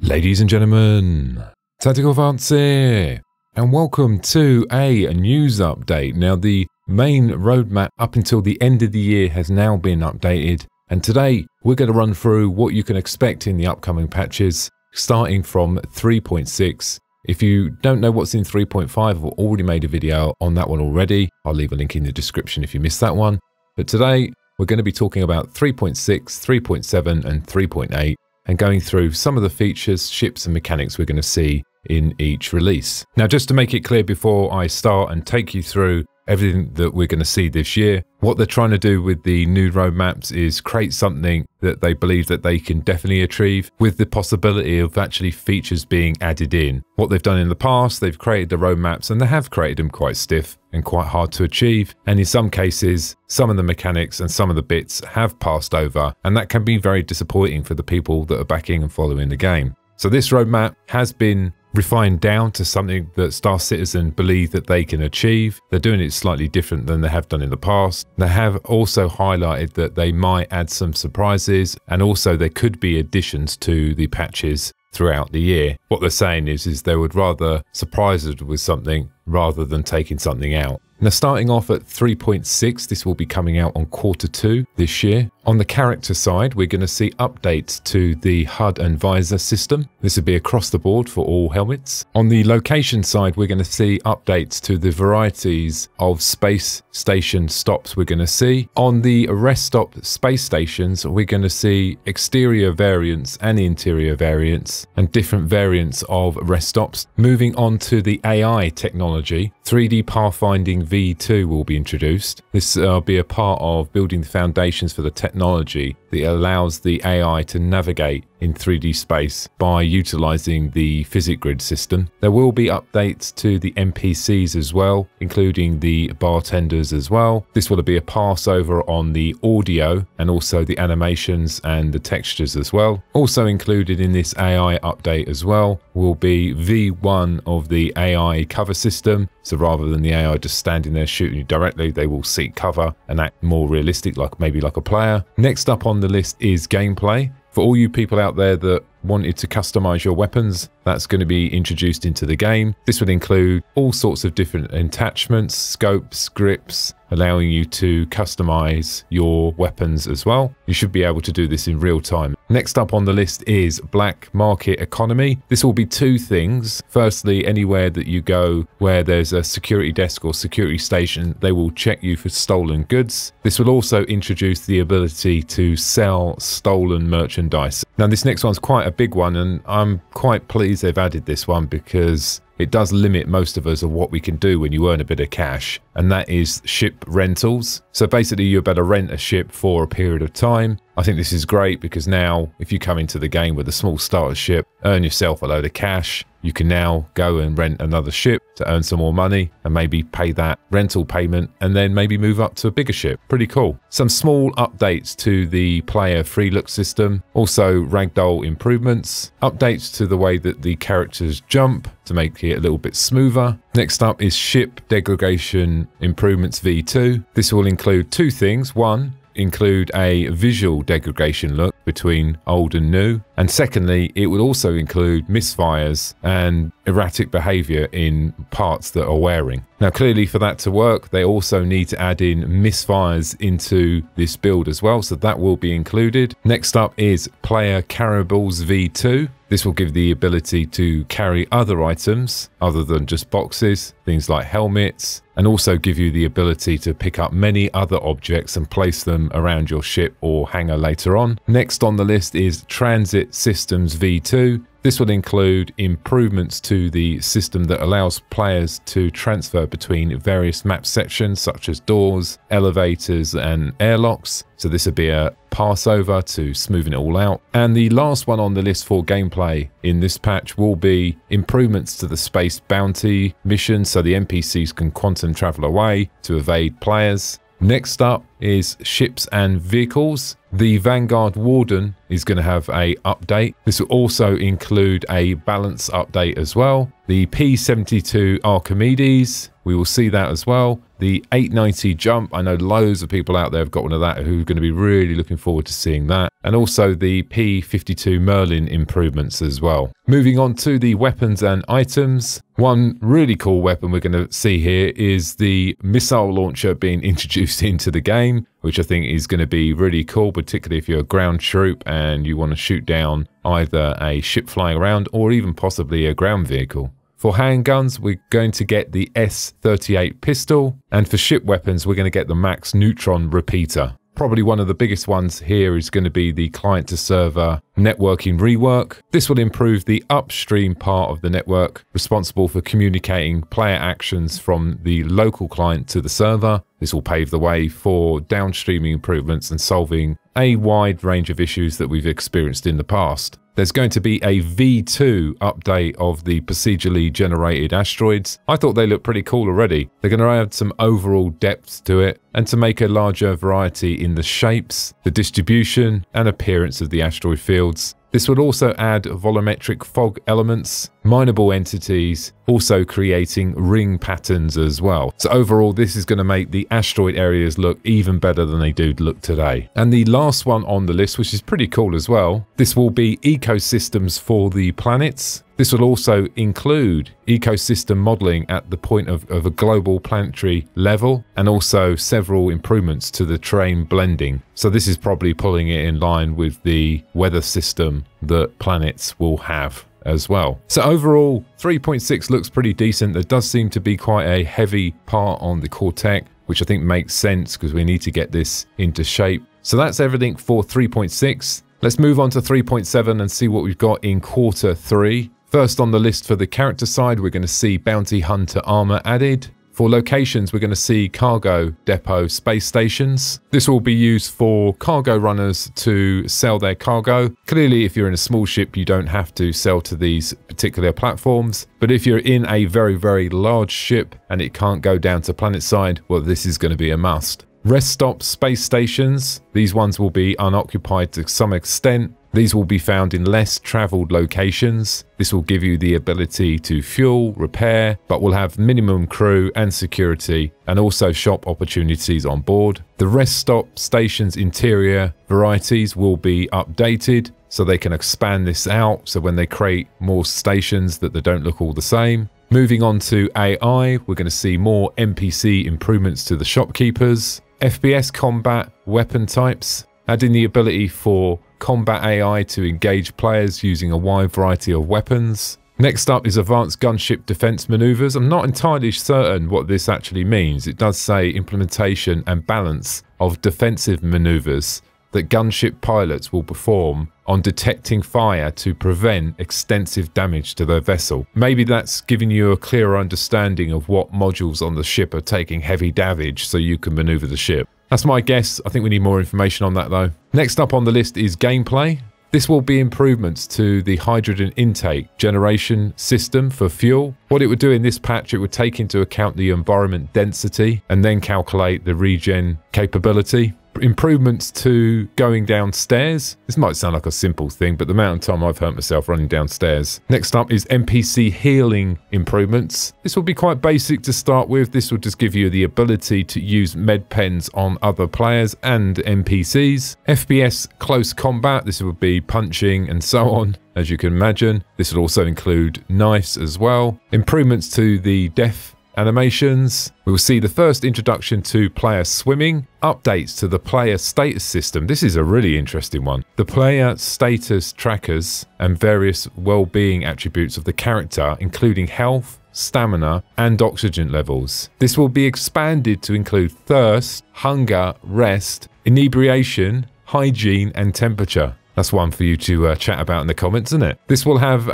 Ladies and gentlemen, Tactical Vance here, and welcome to a news update. Now, the main roadmap up until the end of the year has now been updated, and today we're going to run through what you can expect in the upcoming patches, starting from 3.6. If you don't know what's in 3.5, I've already made a video on that one already. I'll leave a link in the description if you missed that one. But today we're going to be talking about 3.6, 3.7 and 3.8. and going through some of the features, ships and mechanics we're going to see in each release. Now, just to make it clear before I start and take you through everything that we're going to see this year, what they're trying to do with the new roadmaps is create something that they believe that they can definitely achieve, with the possibility of actually features being added in. What they've done in the past, they've created the roadmaps and they have created them quite stiff and quite hard to achieve. And in some cases, some of the mechanics and some of the bits have passed over, and that can be very disappointing for the people that are backing and following the game. So this roadmap has been refined down to something that Star Citizen believe that they can achieve. They're doing it slightly different than they have done in the past. They have also highlighted that they might add some surprises, and also there could be additions to the patches throughout the year. What they're saying is they would rather surprise us with something rather than taking something out. Now, starting off at 3.6, this will be coming out on Q2 this year. On the character side, we're going to see updates to the HUD and visor system. This will be across the board for all helmets. On the location side, we're going to see updates to the varieties of space station stops we're going to see. On the rest stop space stations, we're going to see exterior variants and interior variants and different variants of rest stops. Moving on to the AI technology, 3D pathfinding V2 will be introduced. This will be a part of building the foundations for the technology that allows the AI to navigate in 3D space by utilizing the physics grid system. There will be updates to the NPCs as well, including the bartenders as well. This will be a passover on the audio and also the animations and the textures as well. Also included in this AI update as well will be V1 of the AI cover system. So rather than the AI just standing there shooting you directly, they will seek cover and act more realistic, like maybe like a player. Next up on the list is gameplay. For all you people out there that wanted to customize your weapons, that's going to be introduced into the game. This would include all sorts of different attachments, scopes, grips, allowing you to customize your weapons as well. You should be able to do this in real time. Next up on the list is black market economy. This will be two things. Firstly, anywhere that you go where there's a security desk or security station, they will check you for stolen goods. This will also introduce the ability to sell stolen merchandise. Now, this next one's quite a big one, and I'm quite pleased they've added this one because it does limit most of us of what we can do when you earn a bit of cash, and that is ship rentals. So basically you're about to rent a ship for a period of time. I think this is great because now if you come into the game with a small starter ship, earn yourself a load of cash, you can now go and rent another ship to earn some more money and maybe pay that rental payment and then maybe move up to a bigger ship. Pretty cool. Some small updates to the player free look system, also ragdoll improvements, updates to the way that the characters jump to make it a little bit smoother. Next up is ship Degradation Improvements V2. This will include two things. One, include a visual degradation look between old and new, and secondly, it will also include misfires and erratic behavior in parts that are wearing. Now, clearly for that to work, they also need to add in misfires into this build as well, so that will be included. Next up is player Caribous V2. This will give the ability to carry other items other than just boxes, things like helmets, and also give you the ability to pick up many other objects and place them around your ship or hangar later on. Next on the list is Transit Systems V2. This will include improvements to the system that allows players to transfer between various map sections such as doors, elevators and airlocks. So this will be a passover to smoothen it all out. And the last one on the list for gameplay in this patch will be improvements to the space bounty mission, so the NPCs can quantum travel away to evade players. Next up is ships and vehicles. The Vanguard Warden is going to have a update. This will also include a balance update as well. The P72 Archimedes, we will see that as well. The 890 jump, I know loads of people out there have got one of that who are going to be really looking forward to seeing that. And also the P52 Merlin improvements as well. Moving on to the weapons and items. One really cool weapon we're going to see here is the missile launcher being introduced into the game, which I think is going to be really cool, particularly if you're a ground troop and you want to shoot down either a ship flying around or even possibly a ground vehicle. For handguns, we're going to get the S38 pistol, and for ship weapons, we're going to get the Max Neutron repeater. Probably one of the biggest ones here is going to be the client-to-server networking rework. This will improve the upstream part of the network responsible for communicating player actions from the local client to the server. This will pave the way for downstreaming improvements and solving a wide range of issues that we've experienced in the past. There's going to be a V2 update of the procedurally generated asteroids. I thought they looked pretty cool already. They're going to add some overall depth to it and to make a larger variety in the shapes, the distribution and appearance of the asteroid fields. This would also add volumetric fog elements, mineable entities, also creating ring patterns as well. So overall, this is going to make the asteroid areas look even better than they do look today. And the last one on the list, which is pretty cool as well, this will be ecosystems for the planets. This will also include ecosystem modeling at the point of a global planetary level, and also several improvements to the terrain blending. So this is probably pulling it in line with the weather system that planets will have as well. So overall, 3.6 looks pretty decent. There does seem to be quite a heavy part on the core tech, which I think makes sense because we need to get this into shape. So that's everything for 3.6. Let's move on to 3.7 and see what we've got in quarter 3. First on the list for the character side, we're going to see Bounty Hunter armor added. For locations, we're going to see cargo depot space stations. This will be used for cargo runners to sell their cargo. Clearly, if you're in a small ship, you don't have to sell to these particular platforms. But if you're in a very, very large ship and it can't go down to planet side, well, this is going to be a must. Rest stop space stations. These ones will be unoccupied to some extent. These will be found in less traveled locations. This will give you the ability to fuel, repair, but will have minimum crew and security, and also shop opportunities on board. The rest stop stations interior varieties will be updated so they can expand this out, so when they create more stations that they don't look all the same. Moving on to AI, we're going to see more NPC improvements to the shopkeepers. FPS combat weapon types, adding the ability for combat AI to engage players using a wide variety of weapons. Next up is advanced gunship defense maneuvers. I'm not entirely certain what this actually means. It does say implementation and balance of defensive maneuvers that gunship pilots will perform on detecting fire to prevent extensive damage to their vessel. Maybe that's giving you a clearer understanding of what modules on the ship are taking heavy damage so you can maneuver the ship. That's my guess. I think we need more information on that though. Next up on the list is gameplay. This will be improvements to the hydrogen intake generation system for fuel. What it would do in this patch, it would take into account the environment density and then calculate the regen capability. Improvements to going downstairs. This might sound like a simple thing, but the amount of time I've hurt myself running downstairs. Next up is Npc Healing Improvements. This will be quite basic to start with. This will just give you the ability to use med pens on other players and NPCs. FPS close combat. This will be punching and so on, as you can imagine. This will also include knives as well. Improvements to the death animations. We will see the first introduction to player swimming, updates to the player status system. This is a really interesting one. The player status trackers and various well-being attributes of the character, including health, stamina, and oxygen levels. This will be expanded to include thirst, hunger, rest, inebriation, hygiene, and temperature. That's one for you to chat about in the comments, isn't it? This will have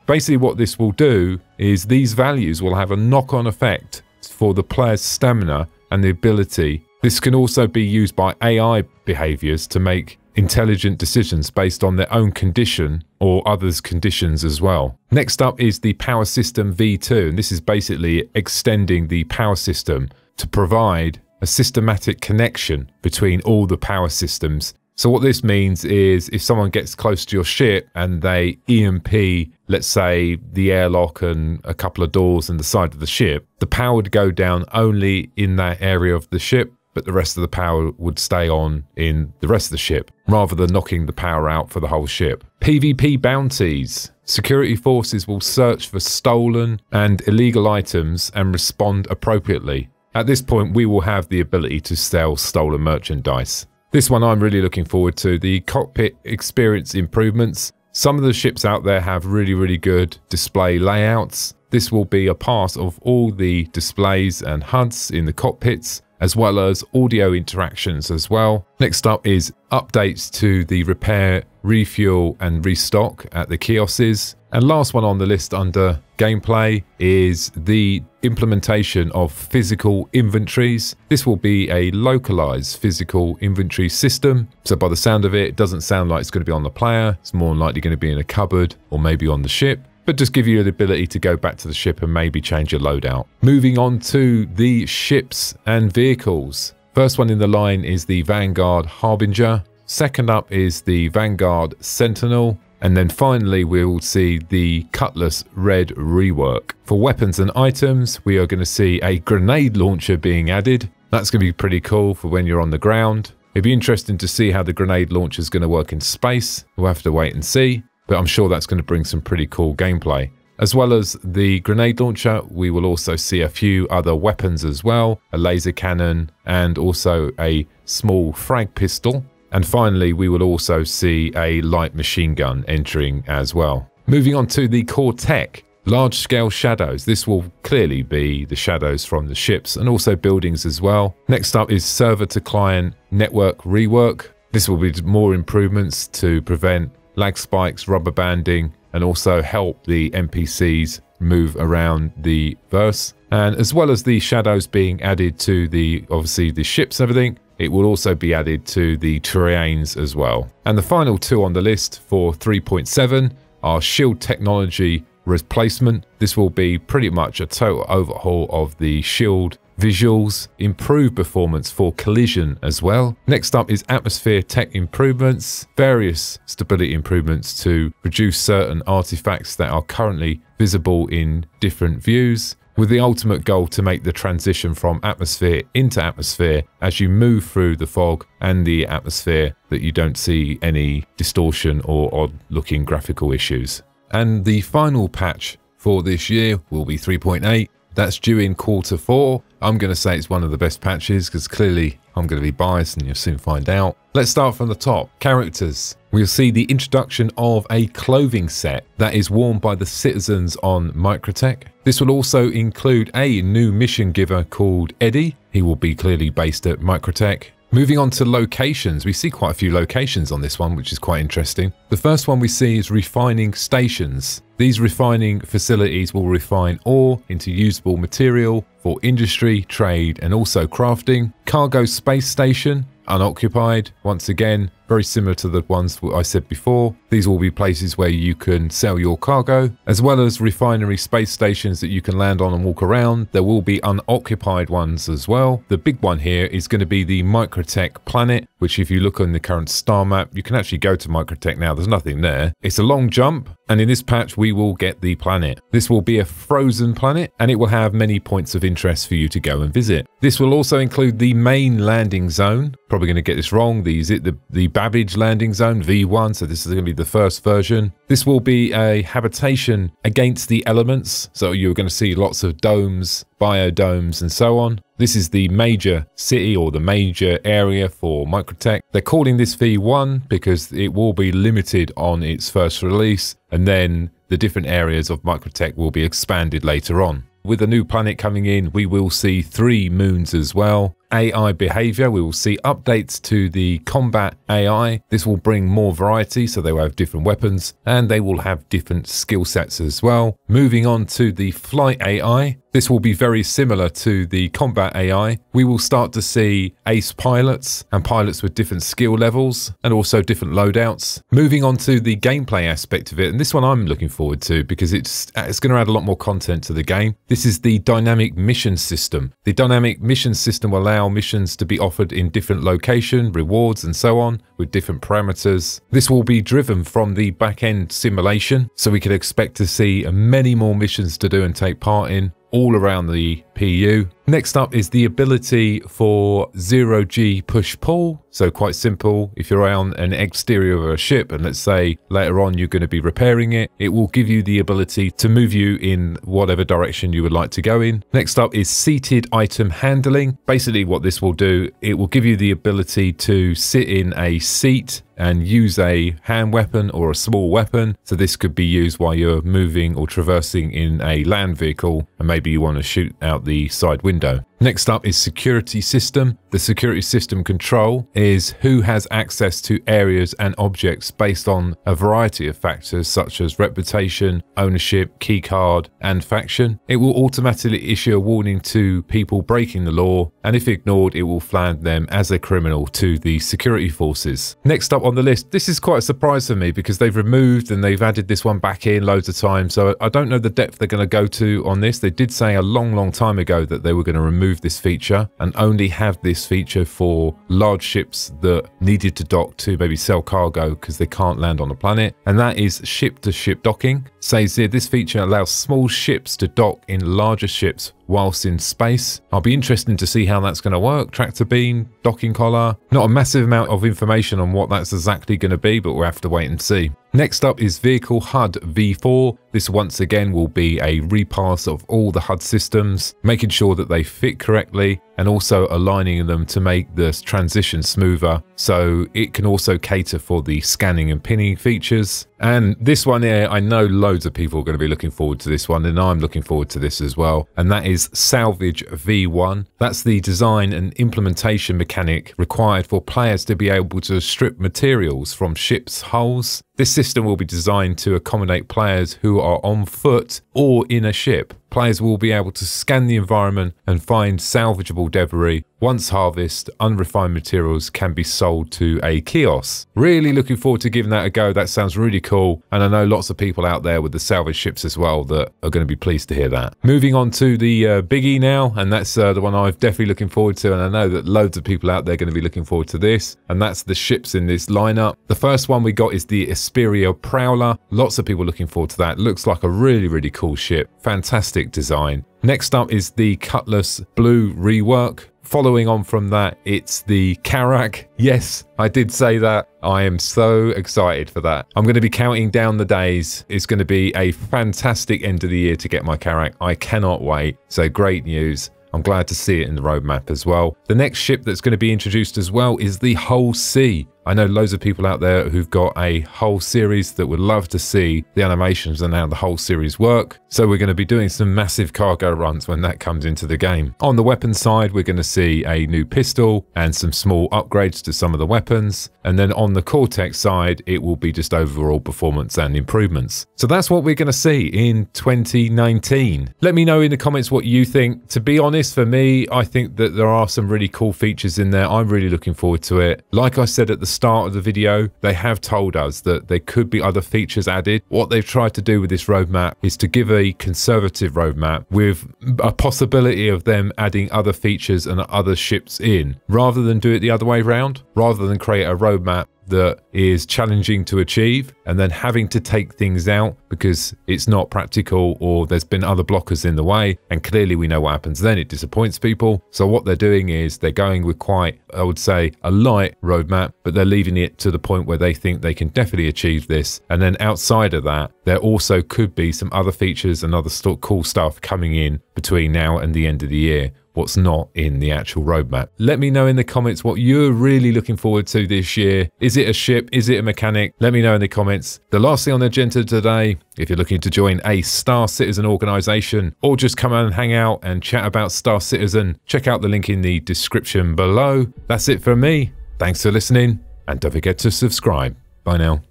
basically what this will do is these values will have a knock-on effect for the player's stamina and the ability. This can also be used by AI behaviors to make intelligent decisions based on their own condition or others' conditions as well. Next up is the Power System V2, and this is basically extending the power system to provide a systematic connection between all the power systems So what this means is if someone gets close to your ship and they EMP, let's say, the airlock and a couple of doors and the side of the ship, the power would go down only in that area of the ship, but the rest of the power would stay on in the rest of the ship, rather than knocking the power out for the whole ship. PvP bounties. Security forces will search for stolen and illegal items and respond appropriately. At this point, we will have the ability to sell stolen merchandise. This one I'm really looking forward to, the cockpit experience improvements. Some of the ships out there have really good display layouts. This will be a part of all the displays and HUDs in the cockpits, as well as audio interactions as well. Next up is updates to the repair, refuel and restock at the kiosks. And last one on the list under gameplay is the implementation of physical inventories. This will be a localized physical inventory system. So by the sound of it, it doesn't sound like it's going to be on the player. It's more likely going to be in a cupboard or maybe on the ship, but just give you the ability to go back to the ship and maybe change your loadout. Moving on to the ships and vehicles. First one in the line is the Vanguard Harbinger. Second up is the Vanguard Sentinel. And then finally, we will see the Cutlass Red Rework. For weapons and items, we are going to see a grenade launcher being added. That's going to be pretty cool for when you're on the ground. It'd be interesting to see how the grenade launcher is going to work in space. We'll have to wait and see, but I'm sure that's going to bring some pretty cool gameplay. As well as the grenade launcher, we will also see a few other weapons as well, a laser cannon and also a small frag pistol. And finally, we will also see a light machine gun entering as well. Moving on to the core tech, large-scale shadows. This will clearly be the shadows from the ships and also buildings as well. Next up is server-to-client network rework. This will be more improvements to prevent lag spikes, rubber banding, and also help the NPCs move around the verse. And as well as the shadows being added to obviously the ships and everything, it will also be added to the terrains as well. And the final two on the list for 3.7 are shield technology replacement. This will be pretty much a total overhaul of the shield visuals, improved performance for collision as well. Next up is atmosphere tech improvements, various stability improvements to reduce certain artifacts that are currently visible in different views, with the ultimate goal to make the transition from atmosphere into atmosphere as you move through the fog and the atmosphere, that you don't see any distortion or odd looking graphical issues. And the final patch for this year will be 3.8. That's due in Q4. I'm going to say it's one of the best patches because clearly I'm going to be biased and you'll soon find out. Let's start from the top. Characters. We'll see the introduction of a clothing set that is worn by the citizens on Microtech. This will also include a new mission giver called Eddie. He will be clearly based at Microtech. Moving on to locations, we see quite a few locations on this one, which is quite interesting. The first one we see is refining stations. These refining facilities will refine ore into usable material for industry, trade, and also crafting. Cargo space station, unoccupied. Once again, very similar to the ones I said before. These will be places where you can sell your cargo, as well as refinery space stations that you can land on and walk around. There will be unoccupied ones as well. The big one here is going to be the Microtech planet, which if you look on the current star map, you can actually go to Microtech now. There's nothing there. It's a long jump, and in this patch we will get the planet. This will be a frozen planet, and it will have many points of interest for you to go and visit. This will also include the main landing zone. Probably going to get this wrong. The Babbage landing zone V1, so this is going to be the first version. This will be a habitation against the elements, so you're going to see lots of domes, biodomes and so on. This is the major city or the major area for Microtech. They're calling this V1 because it will be limited on its first release, and then the different areas of Microtech will be expanded later on. With a new planet coming in, we will see 3 moons as well. AI behavior, we will see updates to the combat AI. This will bring more variety, so they will have different weapons and they will have different skill sets as well. Moving on to the flight AI, this will be very similar to the combat AI. We will start to see ace pilots and pilots with different skill levels and also different loadouts. Moving on to the gameplay aspect of it, and this one I'm looking forward to because it's going to add a lot more content to the game. This is the dynamic mission system. The dynamic mission system will allow allow missions to be offered in different location, rewards and so on, with different parameters. This will be driven from the back-end simulation, so we can expect to see many more missions to do and take part in all around the PU. Next up is the ability for 0G push-pull. So quite simple, if you're on an exterior of a ship and let's say later on you're going to be repairing it, it will give you the ability to move you in whatever direction you would like to go in. Next up is seated item handling. Basically what this will do, it will give you the ability to sit in a seat and use a hand weapon or a small weapon. So this could be used while you're moving or traversing in a land vehicle and maybe you want to shoot out the side window. Next up is security system. The security system control is who has access to areas and objects based on a variety of factors such as reputation, ownership, keycard, and faction. It will automatically issue a warning to people breaking the law, and if ignored, it will flag them as a criminal to the security forces. Next up on the list, this is quite a surprise for me because they've removed and they've added this one back in loads of times, so I don't know the depth they're going to go to on this. They did say a long time ago that they were going to remove this feature and only have this feature for large ships that needed to dock to maybe sell cargo because they can't land on the planet, and that is ship-to-ship docking. Says here this feature allows small ships to dock in larger ships whilst in space. I'll be interested to see how that's going to work. Tractor beam, docking collar. Not a massive amount of information on what that's exactly going to be, but we'll have to wait and see. Next up is Vehicle HUD V4. This once again will be a repass of all the HUD systems, making sure that they fit correctly and also aligning them to make the transition smoother, so it can also cater for the scanning and pinning features. And this one here, I know loads of people are going to be looking forward to this one, and I'm looking forward to this as well, and that is Salvage V1. That's the design and implementation mechanic required for players to be able to strip materials from ships' hulls. This system will be designed to accommodate players who are on foot or in a ship. Players will be able to scan the environment and find salvageable debris. Once harvested, unrefined materials can be sold to a kiosk. Really looking forward to giving that a go. That sounds really cool. And I know lots of people out there with the salvage ships as well that are going to be pleased to hear that. Moving on to the biggie now, and that's the one I'm definitely looking forward to. And I know that loads of people out there are going to be looking forward to this. And that's the ships in this lineup. The first one we got is the Asteroids Prowler. Lots of people looking forward to that. Looks like a really cool ship. Fantastic design. Next up is the Cutlass Blue Rework. Following on from that, it's the Carrack. Yes, I did say that. I am so excited for that. I'm going to be counting down the days. It's going to be a fantastic end of the year to get my Carrack. I cannot wait. So great news. I'm glad to see it in the roadmap as well. The next ship that's going to be introduced as well is the Hull C. I know loads of people out there who've got a Hull series that would love to see the animations and how the Hull series work. So we're going to be doing some massive cargo runs when that comes into the game. On the weapon side, we're going to see a new pistol and some small upgrades to some of the weapons. And then on the Cortex side, it will be just overall performance and improvements. So that's what we're going to see in 2019. Let me know in the comments what you think. To be honest, for me, I think that there are some really cool features in there. I'm really looking forward to it. Like I said at the start of the video, they have told us that there could be other features added. What they've tried to do with this roadmap is to give a conservative roadmap with a possibility of them adding other features and other ships in, rather than do it the other way around, rather than create a roadmap that is challenging to achieve and then having to take things out because it's not practical or there's been other blockers in the way, and clearly we know what happens then. It disappoints people. So what they're doing is they're going with quite, I would say, a light roadmap, but they're leaving it to the point where they think they can definitely achieve this. And then outside of that, there also could be some other features and other cool stuff coming in between now and the end of the year, what's not in the actual roadmap. Let me know in the comments what you're really looking forward to this year. Is it a ship? Is it a mechanic? Let me know in the comments. The last thing on the agenda today, if you're looking to join a Star Citizen organization or just come out and hang out and chat about Star Citizen, check out the link in the description below. That's it from me. Thanks for listening, and don't forget to subscribe. Bye now.